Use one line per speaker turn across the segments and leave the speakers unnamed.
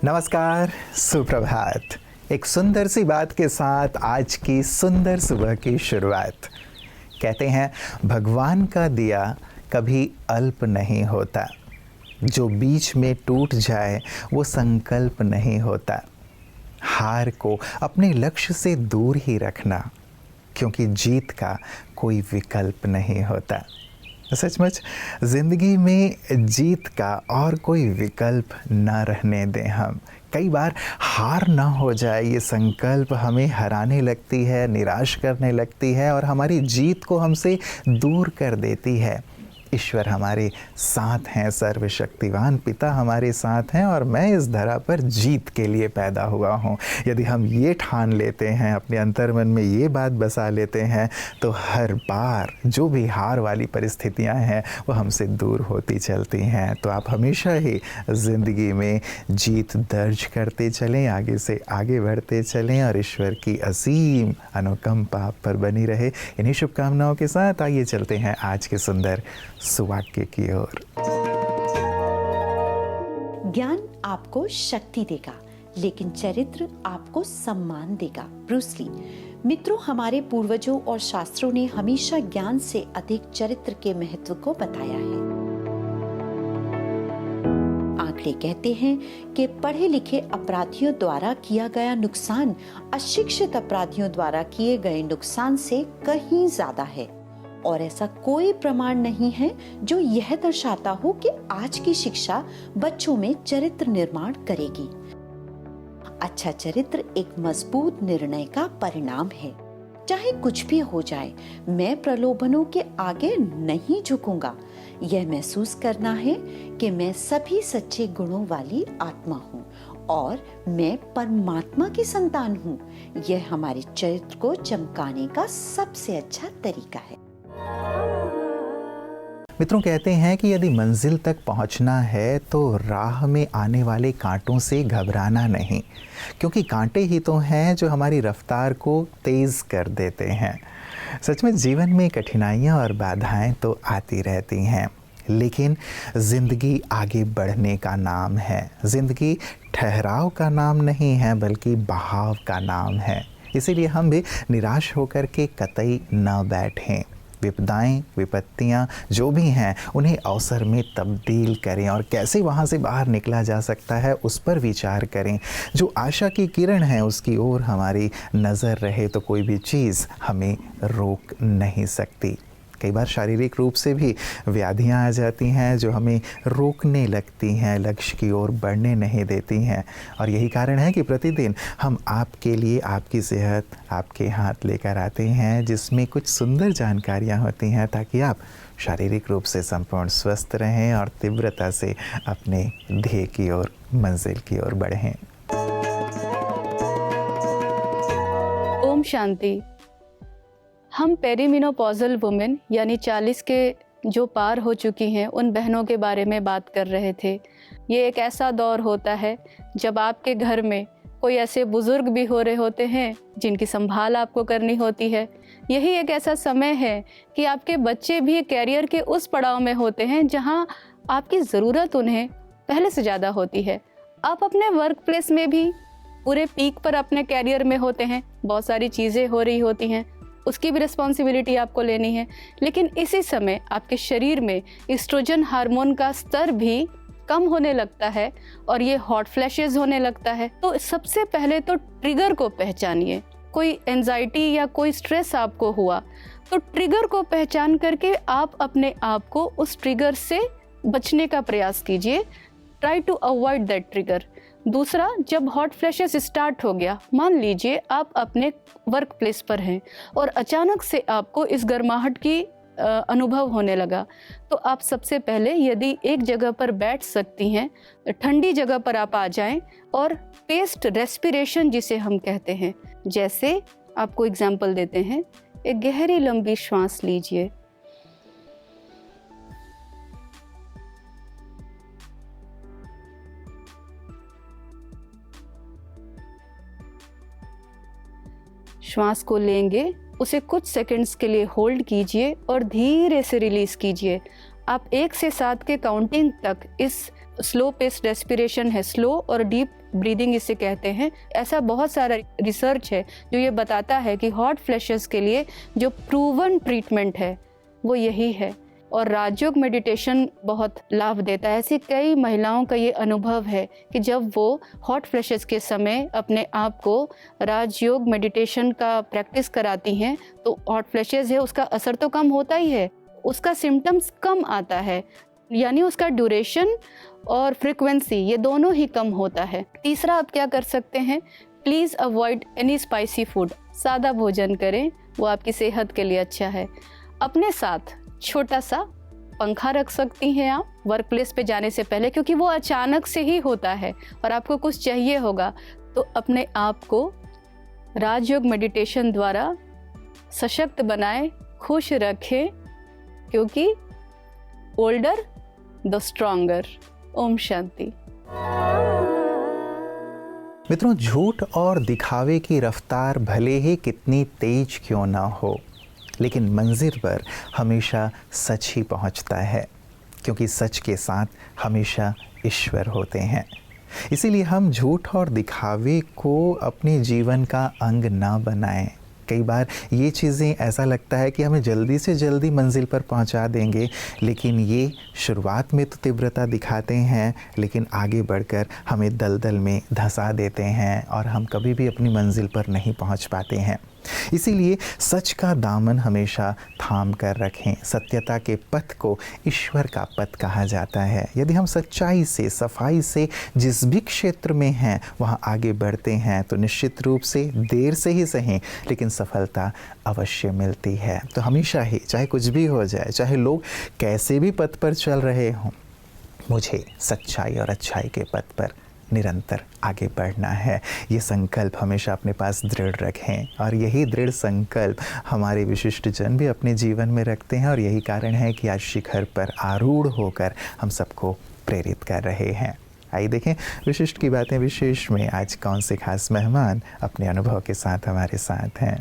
नमस्कार, सुप्रभात। एक सुंदर सी बात के साथ आज की सुंदर सुबह की शुरुआत। कहते हैं भगवान का दिया कभी अल्प नहीं होता, जो बीच में टूट जाए वो संकल्प नहीं होता। हार को अपने लक्ष्य से दूर ही रखना, क्योंकि जीत का कोई विकल्प नहीं होता। सचमुच ज़िंदगी में जीत का और कोई विकल्प ना रहने दें हम। कई बार हार ना हो जाए ये संकल्प हमें हराने लगती है, निराश करने लगती है और हमारी जीत को हमसे दूर कर देती है। ईश्वर हमारे साथ हैं, सर्वशक्तिवान पिता हमारे साथ हैं और मैं इस धरा पर जीत के लिए पैदा हुआ हूँ। यदि हम ये ठान लेते हैं, अपने अंतर्मन में ये बात बसा लेते हैं, तो हर बार जो भी हार वाली परिस्थितियाँ हैं वो हमसे दूर होती चलती हैं। तो आप हमेशा ही ज़िंदगी में जीत दर्ज करते चलें, आगे से आगे बढ़ते चलें और ईश्वर की असीम अनुकंपा आप पर बनी रहे। इन्हीं शुभकामनाओं के साथ आइए चलते हैं आज के सुंदर सुवाक्य की ओर।
ज्ञान आपको शक्ति देगा, लेकिन चरित्र आपको सम्मान देगा। Bruce Lee. मित्रों, हमारे पूर्वजों और शास्त्रों ने हमेशा ज्ञान से अधिक चरित्र के महत्व को बताया है। आंकड़े कहते हैं कि पढ़े लिखे अपराधियों द्वारा किया गया नुकसान अशिक्षित अपराधियों द्वारा किए गए नुकसान से कहीं ज्यादा है, और ऐसा कोई प्रमाण नहीं है जो यह दर्शाता हो कि आज की शिक्षा बच्चों में चरित्र निर्माण करेगी। अच्छा चरित्र एक मजबूत निर्णय का परिणाम है। चाहे कुछ भी हो जाए, मैं प्रलोभनों के आगे नहीं झुकूंगा। यह महसूस करना है कि मैं सभी सच्चे गुणों वाली आत्मा हूँ और मैं परमात्मा की संतान हूँ। यह हमारे चरित्र को चमकाने का सबसे अच्छा तरीका है।
मित्रों, कहते हैं कि यदि मंजिल तक पहुंचना है तो राह में आने वाले कांटों से घबराना नहीं, क्योंकि कांटे ही तो हैं जो हमारी रफ्तार को तेज़ कर देते हैं। सच में जीवन में कठिनाइयां और बाधाएं तो आती रहती हैं, लेकिन ज़िंदगी आगे बढ़ने का नाम है। ज़िंदगी ठहराव का नाम नहीं है, बल्कि बहाव का नाम है। इसीलिए हम भी निराश होकर के कतई न बैठें। विपदाएं, विपत्तियां जो भी हैं उन्हें अवसर में तब्दील करें और कैसे वहाँ से बाहर निकला जा सकता है उस पर विचार करें। जो आशा की किरण है उसकी ओर हमारी नज़र रहे तो कोई भी चीज़ हमें रोक नहीं सकती। कई बार शारीरिक रूप से भी व्याधियां आ जाती हैं जो हमें रोकने लगती हैं, लक्ष्य की ओर बढ़ने नहीं देती हैं। और यही कारण है कि प्रतिदिन हम आपके लिए आपकी सेहत आपके हाथ लेकर आते हैं, जिसमें कुछ सुंदर जानकारियां होती हैं ताकि आप शारीरिक रूप से संपूर्ण स्वस्थ रहें और तीव्रता से अपने ध्येय की ओर, मंजिल की ओर बढ़ें।
ओम शांति। हम पेरीमेनोपॉजल वुमेन यानी 40 के जो पार हो चुकी हैं उन बहनों के बारे में बात कर रहे थे। ये एक ऐसा दौर होता है जब आपके घर में कोई ऐसे बुज़ुर्ग भी हो रहे होते हैं जिनकी संभाल आपको करनी होती है। यही एक ऐसा समय है कि आपके बच्चे भी कैरियर के उस पड़ाव में होते हैं जहां आपकी ज़रूरत उन्हें पहले से ज़्यादा होती है। आप अपने वर्क प्लेस में भी पूरे पीक पर अपने कैरियर में होते हैं, बहुत सारी चीज़ें हो रही होती हैं, उसकी भी रिस्पॉन्सिबिलिटी आपको लेनी है। लेकिन इसी समय आपके शरीर में एस्ट्रोजन हार्मोन का स्तर भी कम होने लगता है और ये हॉट फ्लैशेस होने लगता है। तो सबसे पहले तो ट्रिगर को पहचानिए। कोई एंजाइटी या कोई स्ट्रेस आपको हुआ तो ट्रिगर को पहचान करके आप अपने आप को उस ट्रिगर से बचने का प्रयास कीजिए। Try to avoid that trigger. दूसरा, जब हॉट फ्लैशेस स्टार्ट हो गया, मान लीजिए आप अपने वर्क प्लेस पर हैं और अचानक से आपको इस गर्माहट की अनुभव होने लगा, तो आप सबसे पहले यदि एक जगह पर बैठ सकती हैं, ठंडी जगह पर आप आ जाएं और पेस्ट रेस्पिरेशन जिसे हम कहते हैं, जैसे आपको एग्जाम्पल देते हैं, एक गहरी लंबी श्वास लीजिए। श्वास को लेंगे, उसे कुछ सेकंड्स के लिए होल्ड कीजिए और धीरे से रिलीज कीजिए। आप 1 से 7 के काउंटिंग तक इस स्लो पेस रेस्पिरेशन है, स्लो और डीप ब्रीदिंग इसे कहते हैं। ऐसा बहुत सारा रिसर्च है जो ये बताता है कि हॉट फ्लैशेस के लिए जो प्रूवन ट्रीटमेंट है वो यही है। और राजयोग मेडिटेशन बहुत लाभ देता है। ऐसी कई महिलाओं का ये अनुभव है कि जब वो हॉट फ्लैशेस के समय अपने आप को राजयोग मेडिटेशन का प्रैक्टिस कराती हैं तो हॉट फ्लैशेस है उसका असर तो कम होता ही है, उसका सिम्टम्स कम आता है, यानी उसका ड्यूरेशन और फ्रीक्वेंसी ये दोनों ही कम होता है। तीसरा आप क्या कर सकते हैं, please avoid any spicy food. सादा भोजन करें, वो आपकी सेहत के लिए अच्छा है। अपने साथ छोटा सा पंखा रख सकती हैं आप वर्क प्लेस पे जाने से पहले, क्योंकि वो अचानक से ही होता है और आपको कुछ चाहिए होगा। तो अपने आप को राजयोग मेडिटेशन द्वारा सशक्त बनाएं, खुश रखें, क्योंकि older the stronger. Om Shanti.
मित्रों, झूठ और दिखावे की रफ्तार भले ही कितनी तेज क्यों ना हो, लेकिन मंजिल पर हमेशा सच ही पहुंचता है, क्योंकि सच के साथ हमेशा ईश्वर होते हैं। इसीलिए हम झूठ और दिखावे को अपने जीवन का अंग ना बनाएं। कई बार ये चीज़ें ऐसा लगता है कि हमें जल्दी से जल्दी मंजिल पर पहुंचा देंगे, लेकिन ये शुरुआत में तो तीव्रता दिखाते हैं, लेकिन आगे बढ़कर हमें दलदल में धंसा देते हैं और हम कभी भी अपनी मंजिल पर नहीं पहुंच पाते हैं। इसीलिए सच का दामन हमेशा थाम कर रखें। सत्यता के पथ को ईश्वर का पथ कहा जाता है। यदि हम सच्चाई से, सफाई से जिस भी क्षेत्र में हैं वहाँ आगे बढ़ते हैं तो निश्चित रूप से देर से ही सही, लेकिन सफलता अवश्य मिलती है। तो हमेशा ही, चाहे कुछ भी हो जाए, चाहे लोग कैसे भी पथ पर चल रहे हों, मुझे सच्चाई और अच्छाई के पथ पर निरंतर आगे बढ़ना है। ये संकल्प हमेशा अपने पास दृढ़ रखें और यही दृढ़ संकल्प हमारे विशिष्ट जन भी अपने जीवन में रखते हैं और यही कारण है कि आज शिखर पर आरूढ़ होकर हम सबको प्रेरित कर रहे हैं। आइए देखें विशिष्ट की बातें विशेष में आज कौन से खास मेहमान अपने अनुभव के साथ हमारे साथ हैं।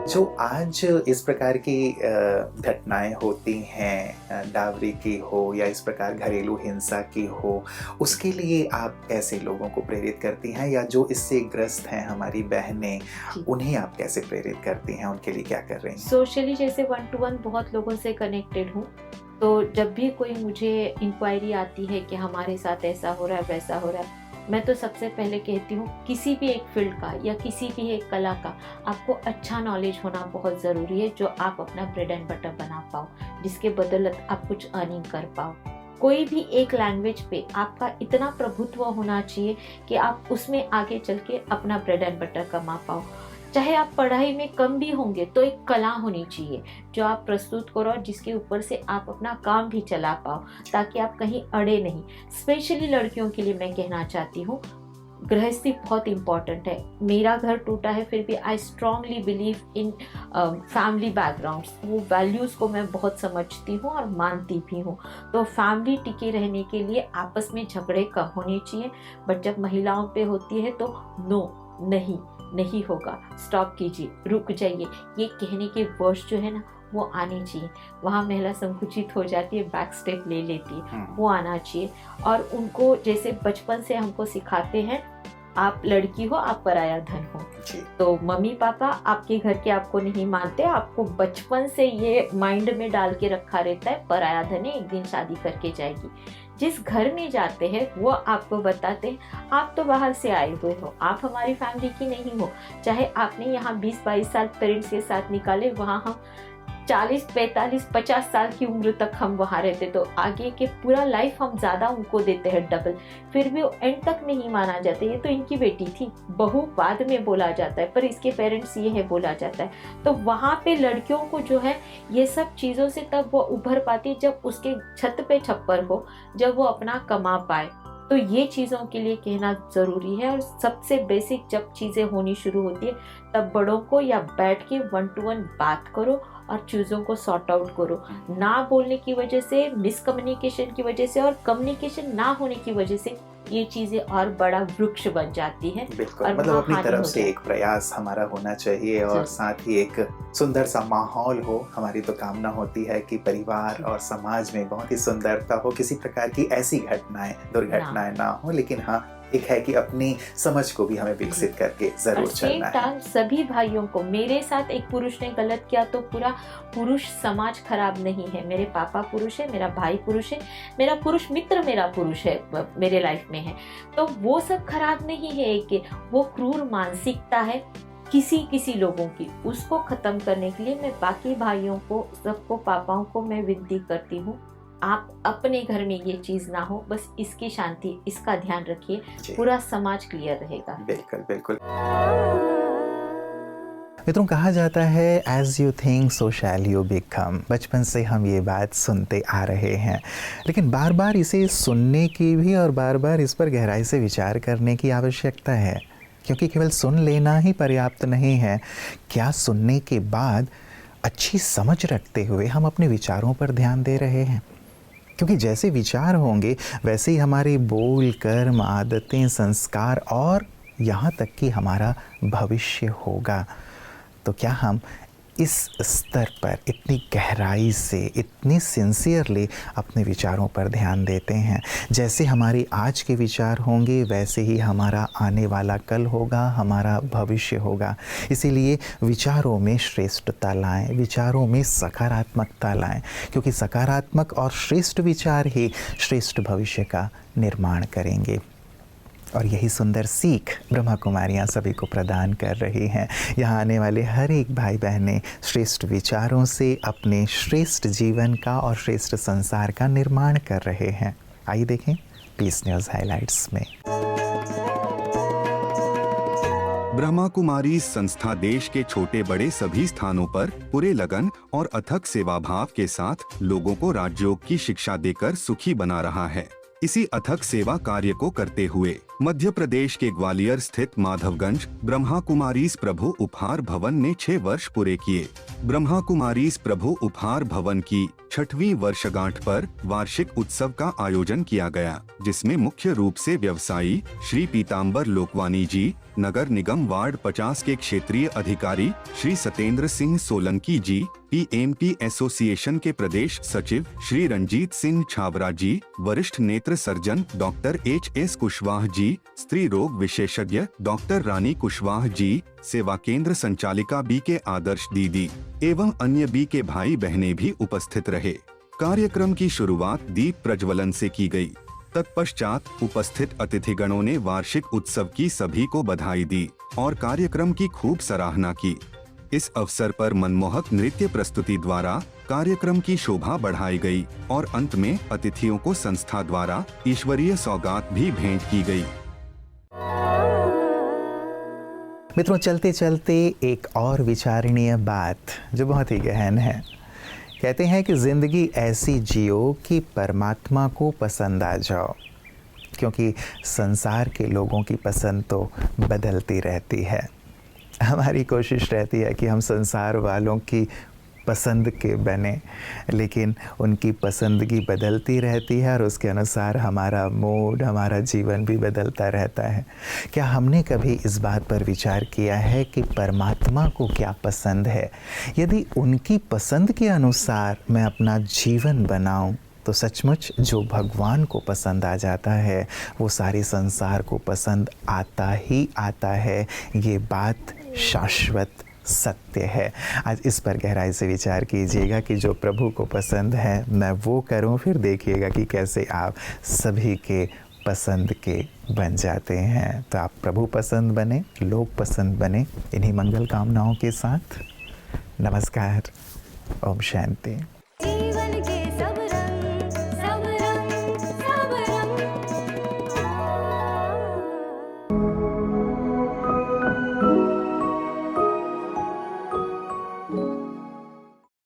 जो आज इस प्रकार की घटनाएं होती हैं, डावरी की हो या इस प्रकार घरेलू हिंसा की हो, उसके लिए आप कैसे लोगों को प्रेरित करती हैं, या जो इससे ग्रस्त हैं हमारी बहनें, उन्हें आप कैसे प्रेरित करती हैं, उनके लिए क्या कर रही हैं?
सोशली जैसे 1-to-1 बहुत लोगों से कनेक्टेड हूँ, तो जब भी कोई मुझे इंक्वायरी आती है कि हमारे साथ ऐसा हो रहा है, वैसा हो रहा है, मैं तो सबसे पहले कहती हूँ किसी भी एक फील्ड का या किसी भी एक कला का आपको अच्छा नॉलेज होना बहुत ज़रूरी है, जो आप अपना ब्रेड एंड बटर बना पाओ, जिसके बदौलत आप कुछ अर्निंग कर पाओ। कोई भी एक लैंग्वेज पे आपका इतना प्रभुत्व होना चाहिए कि आप उसमें आगे चल के अपना ब्रेड एंड बटर कमा पाओ। चाहे आप पढ़ाई में कम भी होंगे तो एक कला होनी चाहिए जो आप प्रस्तुत करो और जिसके ऊपर से आप अपना काम भी चला पाओ, ताकि आप कहीं अड़े नहीं। स्पेशली लड़कियों के लिए मैं कहना चाहती हूँ, गृहस्थी बहुत इम्पॉर्टेंट है। मेरा घर टूटा है, फिर भी I strongly believe in family backgrounds. वो वैल्यूज़ को मैं बहुत समझती हूँ और मानती भी हूँ। तो फैमिली टिके रहने के लिए आपस में झगड़े कम होने चाहिए, बट जब महिलाओं पे होती है तो नो, नहीं होगा, स्टॉप कीजिए, रुक जाइए, ये कहने के वर्ड्स जो है ना वो आने चाहिए। वहाँ महिला संकुचित हो जाती है, बैक स्टेप ले लेती है, वो आना चाहिए। और उनको जैसे बचपन से हमको सिखाते हैं, आप लड़की हो, आप पराया धन हो, तो मम्मी पापा आपके घर के आपको नहीं मानते, आपको बचपन से ये माइंड में डाल के रखा रहता है पराया धन है, एक दिन शादी करके जाएगी। जिस घर में जाते हैं वो आपको बताते हैं आप तो बाहर से आए हुए हो, आप हमारी फैमिली की नहीं हो। चाहे आपने यहाँ 20-22 साल पेरेंट्स के साथ निकाले, वहाँ हम 40, 45, 50 साल की उम्र तक हम वहाँ रहते, तो आगे के पूरा लाइफ हम ज़्यादा उनको देते हैं, डबल। फिर भी वो एंड तक नहीं माना जाता, ये तो इनकी बेटी थी, बहू बाद में बोला जाता है, पर इसके पेरेंट्स ये है बोला जाता है। तो वहाँ पे लड़कियों को जो है ये सब चीज़ों से तब वो उभर पाती जब उसके छत पे छप्पर हो, जब वो अपना कमा पाए। तो ये चीज़ों के लिए कहना ज़रूरी है। और सबसे बेसिक जब चीज़ें होनी शुरू होती है तब बड़ों को या बैठ के 1-to-1 बात करो और चीज़ों को सॉर्ट आउट करो। ना बोलने की वजह से, मिसकम्युनिकेशन की वजह से और कम्युनिकेशन ना होने की वजह से ये चीजें और बड़ा वृक्ष बन जाती है।
बिल्कुल,
और
मतलब
वहाँ
अपनी
हानि
तरफ
हो
से
जाती
एक प्रयास हमारा होना चाहिए और
जरूर।
साथ ही एक सुंदर सा माहौल हो। हमारी तो कामना होती है कि परिवार और समाज में बहुत ही सुंदरता हो, किसी प्रकार की ऐसी घटनाएं, दुर्घटनाएं ना हो, लेकिन हाँ, एक है कि अपनी समझ को भी हमें विकसित करके
और
जरूर
सेम
चलना है।
टाइम सभी भाइयों को, मेरे साथ एक पुरुष ने गलत किया तो पूरा पुरुष समाज खराब नहीं है। मेरे पापा पुरुष है, मेरा भाई पुरुष है, मेरा पुरुष मित्र मेरा पुरुष है, मेरे लाइफ में है, तो वो सब खराब नहीं है। कि वो क्रूर मानसिकता है किसी लोगों की, उसको खत्म करने के लिए मैं बाकी भाइयों को, सबको, पापाओं को मैं विनती करती हूँ, आप अपने घर में ये चीज ना हो, बस इसकी शांति, इसका ध्यान रखिए,
जी।
पूरा समाज क्लियर रहेगा।
बिल्कुल बिल्कुल। मित्रों, कहा जाता है as you think so shall you become. बचपन से हम ये बात सुनते आ रहे हैं, लेकिन बार बार इसे सुनने की भी और बार बार इस पर गहराई से विचार करने की आवश्यकता है, क्योंकि केवल सुन लेना ही पर्याप्त नहीं है। क्या सुनने के बाद अच्छी समझ रखते हुए हम अपने विचारों पर ध्यान दे रहे हैं? क्योंकि जैसे विचार होंगे वैसे ही हमारे बोल, कर्म, आदतें, संस्कार और यहाँ तक कि हमारा भविष्य होगा। तो क्या हम इस स्तर पर इतनी गहराई से, इतनी सिंसियरली अपने विचारों पर ध्यान देते हैं? जैसे हमारे आज के विचार होंगे वैसे ही हमारा आने वाला कल होगा, हमारा भविष्य होगा। इसीलिए विचारों में श्रेष्ठता लाएं, विचारों में सकारात्मकता लाएं, क्योंकि सकारात्मक और श्रेष्ठ विचार ही श्रेष्ठ भविष्य का निर्माण करेंगे। और यही सुंदर सीख ब्रह्मा कुमारियाँ सभी को प्रदान कर रही हैं। यहाँ आने वाले हर एक भाई बहनें श्रेष्ठ विचारों से अपने श्रेष्ठ जीवन का और श्रेष्ठ संसार का निर्माण कर रहे हैं। आइए देखें पीस न्यूज़ हाइलाइट्स में।
ब्रह्मा कुमारी संस्था देश के छोटे बड़े सभी स्थानों पर पूरे लगन और अथक सेवा भाव के साथ लोगों को राजयोग की शिक्षा देकर सुखी बना रहा है। इसी अथक सेवा कार्य को करते हुए मध्य प्रदेश के ग्वालियर स्थित माधवगंज ब्रह्मा कुमारीज प्रभु उपहार भवन ने 6 वर्ष पूरे किए। ब्रह्मा कुमारीज प्रभु उपहार भवन की 6वीं वर्षगांठ पर वार्षिक उत्सव का आयोजन किया गया, जिसमें मुख्य रूप से व्यवसायी श्री पीताम्बर लोकवानी जी, नगर निगम वार्ड 50 के क्षेत्रीय अधिकारी श्री सतेंद्र सिंह सोलंकी जी, पीएमपी एसोसिएशन के प्रदेश सचिव श्री रंजीत सिंह छाबरा जी, वरिष्ठ नेत्र surgeon doctor HS. Kushwaha ji, स्त्री रोग विशेषज्ञ डॉक्टर रानी कुशवाहा जी, सेवा केंद्र संचालिका बी के आदर्श दीदी एवं अन्य बी के भाई बहनें भी उपस्थित रहे। कार्यक्रम की शुरुआत दीप प्रज्वलन से की गई। तत्पश्चात उपस्थित अतिथिगणों ने वार्षिक उत्सव की सभी को बधाई दी और कार्यक्रम की खूब सराहना की। इस अवसर पर मनमोहक नृत्य प्रस्तुति द्वारा कार्यक्रम की शोभा बढ़ाई गई और अंत में अतिथियों को संस्था द्वारा ईश्वरीय सौगात भी भेंट की गई।
मित्रों, चलते चलते एक और विचारणीय बात जो बहुत ही गहन है। कहते हैं कि ज़िंदगी ऐसी जियो कि परमात्मा को पसंद आ जाओ, क्योंकि संसार के लोगों की पसंद तो बदलती रहती है। हमारी कोशिश रहती है कि हम संसार वालों की पसंद के बने, लेकिन उनकी पसंदगी बदलती रहती है और उसके अनुसार हमारा मूड, हमारा जीवन भी बदलता रहता है। क्या हमने कभी इस बात पर विचार किया है कि परमात्मा को क्या पसंद है? यदि उनकी पसंद के अनुसार मैं अपना जीवन बनाऊं, तो सचमुच जो भगवान को पसंद आ जाता है वो सारे संसार को पसंद आता ही आता है। ये बात शाश्वत सत्य है। आज इस पर गहराई से विचार कीजिएगा कि जो प्रभु को पसंद है मैं वो करूं, फिर देखिएगा कि कैसे आप सभी के पसंद के बन जाते हैं। तो आप प्रभु पसंद बने, लोग पसंद बने। इन्हीं मंगल कामनाओं के साथ नमस्कार। ओम शांति।